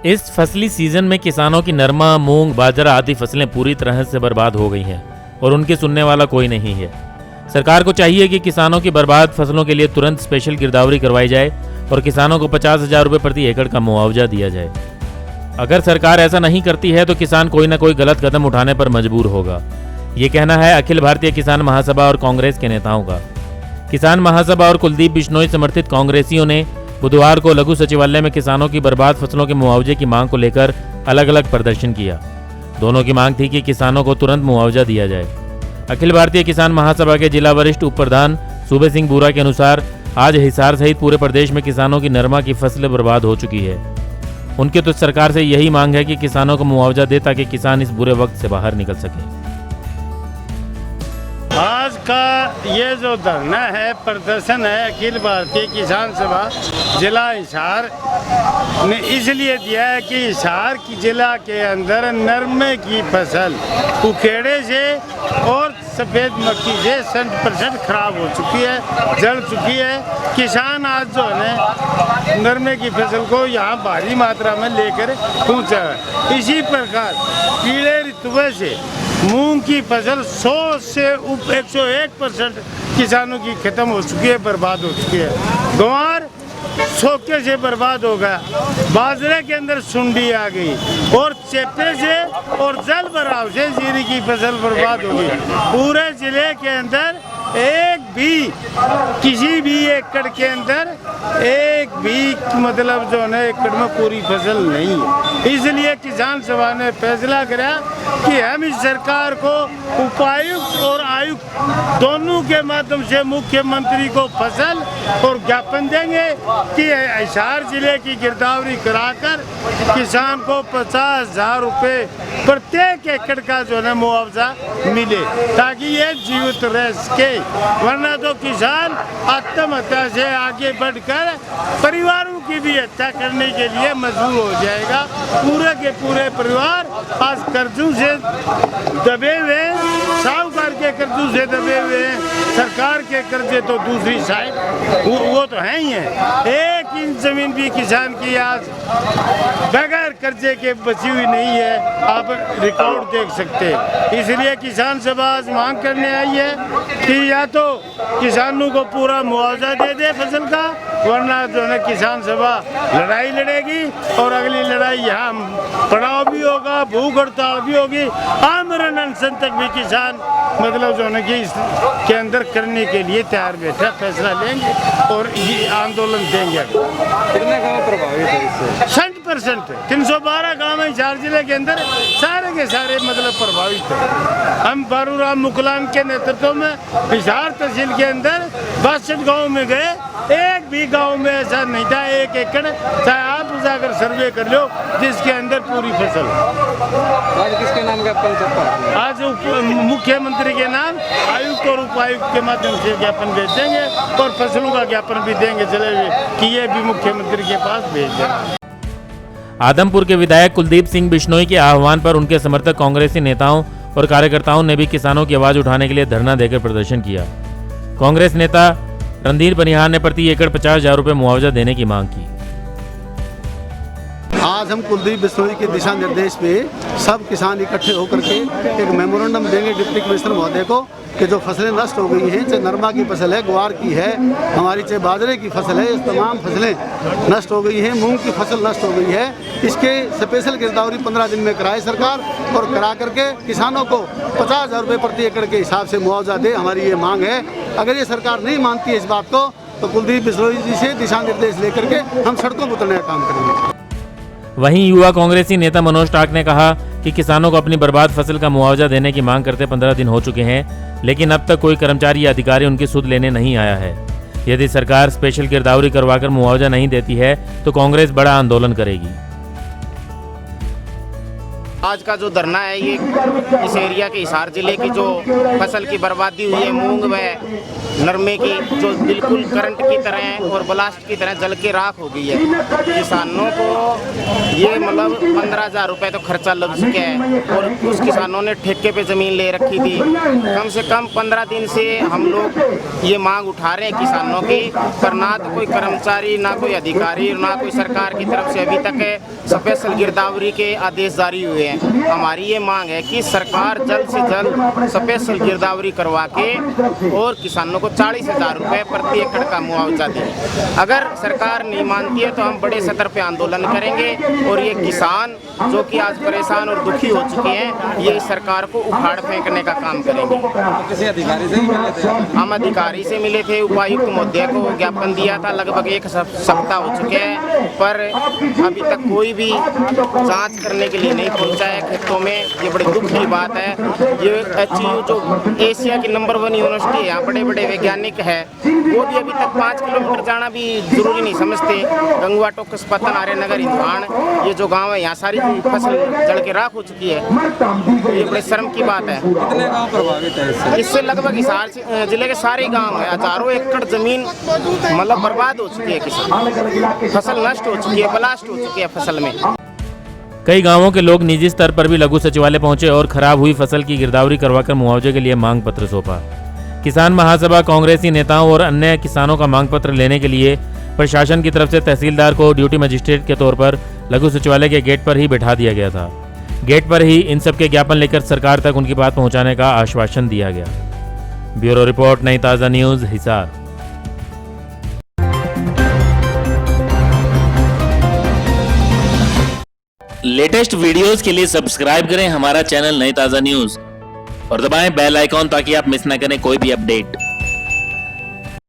इस फसली सीजन में किसानों की नरमा, मूंग, बाजरा आदि फसलें पूरी तरह से बर्बाद हो गई हैं और उनके सुनने वाला कोई नहीं है। सरकार को चाहिए कि किसानों की बर्बाद फसलों के लिए तुरंत स्पेशल गिरदावरी करवाई जाए और किसानों को 50,000 रुपये प्रति एकड़ का मुआवजा दिया जाए। अगर सरकार ऐसा नहीं करती है तो किसान कोई न कोई गलत कदम उठाने पर मजबूर होगा। ये कहना है अखिल भारतीय किसान महासभा और कांग्रेस के नेताओं का। किसान महासभा और कुलदीप बिश्नोई समर्थित कांग्रेसियों ने बुधवार को लघु सचिवालय में किसानों की बर्बाद फसलों के मुआवजे की मांग को लेकर अलग अलग प्रदर्शन किया। दोनों की मांग थी कि किसानों को तुरंत मुआवजा दिया जाए। अखिल भारतीय किसान महासभा के जिला वरिष्ठ उप प्रधान सूबे सिंह बूरा के अनुसार आज हिसार सहित पूरे प्रदेश में किसानों की नरमा की फसलें बर्बाद हो चुकी है। उनके तो सरकार से यही मांग है कि किसानों को मुआवजा दे ताकि किसान इस बुरे वक्त से बाहर निकल सके। आज का ये जो धरना है, प्रदर्शन है, अखिल भारतीय किसान सभा जिला हिसार ने इसलिए दिया है कि हिसार की जिला के अंदर नरमे की फसल उखेड़े से और सफ़ेद मक्खी से 100% खराब हो चुकी है, जल चुकी है। किसान आज जो है नरमे की फसल को यहाँ भारी मात्रा में लेकर पहुँचा है। इसी प्रकार कीड़े ऋतुए से मूंग की फसल 100 से 101% किसानों की खत्म हो चुकी है, बर्बाद हो चुकी है। ग्वार सोके से बर्बाद हो गया, बाजरे के अंदर सुंडी आ गई और चेपे से और जल भराव से जीरी की फसल बर्बाद हो गई। पूरे जिले के अंदर एक भी किसी भी एकड़ के अंदर एक भी मतलब जो है एकड़ में पूरी फसल नहीं है। इसलिए किसान सभा ने फैसला किया कि हम इस सरकार को उपायुक्त और आयुक्त दोनों के माध्यम से मुख्यमंत्री को फसल और ज्ञापन देंगे कि हिसार जिले की गिरदावरी कराकर किसान को 50,000 रुपये प्रत्येक एकड़ का जो है मुआवजा मिले ताकि ये जीवित रह सके। वरना तो किसान आत्महत्या से आगे बढ़कर परिवारों की भी हत्या करने के लिए मजबूर हो जाएगा। पूरे के पूरे परिवार आज कर्जों से दबे हुए, साहूकार के कर्जों से दबे हुए, सरकार के कर्जे तो दूसरी साइड वो तो है ही है। एक इंच जमीन भी किसान की आज बगैर कर्जे के बची हुई नहीं है, आप रिकॉर्ड देख सकते हैं। इसलिए किसान सभा आज मांग करने आई है कि या तो किसानों को पूरा मुआवजा दे दे फसल का, वरना जो है किसान सभा लड़ाई लड़ेगी और अगली लड़ाई यहाँ पड़ाव भी होगा, भूख हड़ताल भी होगी, आमरण अनशन तक भी किसान मतलब जो है कि इसके अंदर करने के लिए तैयार बैठा, फैसला लेंगे और ये आंदोलन देंगे। कितने गाँव प्रभावित है इससे? 100% 312 गाँव है हिसार जिले के अंदर, सारे के सारे मतलब प्रभावित है। हम बारूराम मुकलान के नेतृत्व में हिसार तहसील के अंदर 62 गाँव में गए, एक भी गांव में ऐसा नहीं था एक एकड़, चाहे आप जाकर सर्वे कर लो, जिसके अंदर पूरी फसल। आज किसके नाम ज्ञापन सर? आज मुख्यमंत्री के नाम आयुक्त और उपायुक्त के माध्यम से ज्ञापन भेज देंगे और फसलों का ज्ञापन भी देंगे चले हुए कि ये भी मुख्यमंत्री के पास भेज देंगे। आदमपुर के विधायक कुलदीप सिंह बिश्नोई के आह्वान पर उनके समर्थक कांग्रेसी नेताओं और कार्यकर्ताओं ने भी किसानों की आवाज उठाने के लिए धरना देकर प्रदर्शन किया। कांग्रेस नेता रणधीर बनिहार ने प्रति एकड़ 50,000 रुपये मुआवजा देने की मांग की। आज हम कुलदीप बिश्नोई के दिशा निर्देश पे सब किसान इकट्ठे होकर के एक मेमोरेंडम देंगे डिप्टी कमिश्नर महोदय को कि जो फसलें नष्ट हो गई हैं, चाहे नरमा की फसल है, ग्वार की है, हमारी चाहे बाजरे की फसल है, इस तमाम फसलें नष्ट हो गई हैं, मूंग की फसल नष्ट हो गई है। इसके स्पेशल गिरदावरी 15 दिन में कराए सरकार और करा करके किसानों को 50,000 रुपये प्रति एकड़ के हिसाब से मुआवजा दे, हमारी ये मांग है। अगर ये सरकार नहीं मानती है इस बात को तो कुलदीप बिश्नोई जी से दिशा निर्देश लेकर के हम सड़कों पर उतरने का काम करेंगे। वहीं युवा कांग्रेसी नेता मनोज टाक ने कहा कि किसानों को अपनी बर्बाद फसल का मुआवजा देने की मांग करते 15 दिन हो चुके हैं, लेकिन अब तक कोई कर्मचारी या अधिकारी उनकी सुध लेने नहीं आया है। यदि सरकार स्पेशल गिरदावरी करवाकर मुआवजा नहीं देती है तो कांग्रेस बड़ा आंदोलन करेगी। आज का जो धरना है ये इस एरिया के हिसार जिले की जो फसल की बर्बादी हुई है, मूंग व नरमे की, जो बिल्कुल करंट की तरह और ब्लास्ट की तरह जल के राख हो गई है। किसानों को ये मतलब 15,000 रुपये तो खर्चा लग चुका है और उस किसानों ने ठेके पे ज़मीन ले रखी थी। कम से कम 15 दिन से हम लोग ये मांग उठा रहे हैं किसानों की, पर ना तो कोई कर्मचारी, ना कोई अधिकारी, ना कोई सरकार की तरफ से अभी तक स्पेशल गिरदावरी के आदेश जारी हुए हैं। हमारी ये मांग है कि सरकार जल्द से जल्द स्पेशल गिरदावरी करवा के और किसानों को 40,000 रुपये प्रति एकड़ का मुआवजा दे। अगर सरकार नहीं मानती है तो हम बड़े स्तर पे आंदोलन करेंगे और ये किसान जो कि आज परेशान और दुखी हो चुके हैं, ये इस सरकार को उखाड़ फेंकने का काम करेंगे। किसी अधिकारी से ही मिले थे? हम अधिकारी से मिले थे, उपायुक्त महोदय को ज्ञापन दिया था, लगभग 1 सप्ताह हो चुके हैं, पर अभी तक कोई भी जांच करने के लिए नहीं पहुंचा है खेतों में। ये बड़ी दुख की बात है। ये HU जो एशिया की नंबर 1 यूनिवर्सिटी है, यहाँ बड़े बड़े वैज्ञानिक है, वो भी अभी तक 5 किलोमीटर जाना भी जरूरी नहीं समझते। गंगवा टोकस पतन आर्यनगर इंदवान ये जो गांव है, यहाँ सारी फसल जल के राख हो चुकी है। ये बड़े शर्म की बात है। कितने गांव प्रभावित है इससे? इससे लगभग हिसार जिले के सारे गांव है, हजारों एकड़ जमीन मतलब बर्बाद हो चुकी है, किसान फसल नष्ट हो चुकी है, ब्लास्ट हो चुकी है फसल में। कई गांवों के लोग निजी स्तर पर भी लघु सचिवालय पहुंचे और खराब हुई फसल की गिरदावरी करवाकर मुआवजे के लिए मांग पत्र सौंपा। किसान महासभा कांग्रेसी नेताओं और अन्य किसानों का मांग पत्र लेने के लिए प्रशासन की तरफ से तहसीलदार को ड्यूटी मजिस्ट्रेट के तौर पर लघु सचिवालय के गेट पर ही बैठा दिया गया था। गेट पर ही इन सब के ज्ञापन लेकर सरकार तक उनकी बात पहुंचाने का आश्वासन दिया गया। ब्यूरो रिपोर्ट, नई ताज़ा न्यूज़, हिसार। लेटेस्ट वीडियोस के लिए सब्सक्राइब करें हमारा चैनल नई ताज़ा न्यूज़ और दबाएं बेल आइकॉन ताकि आप मिस ना करें कोई भी अपडेट।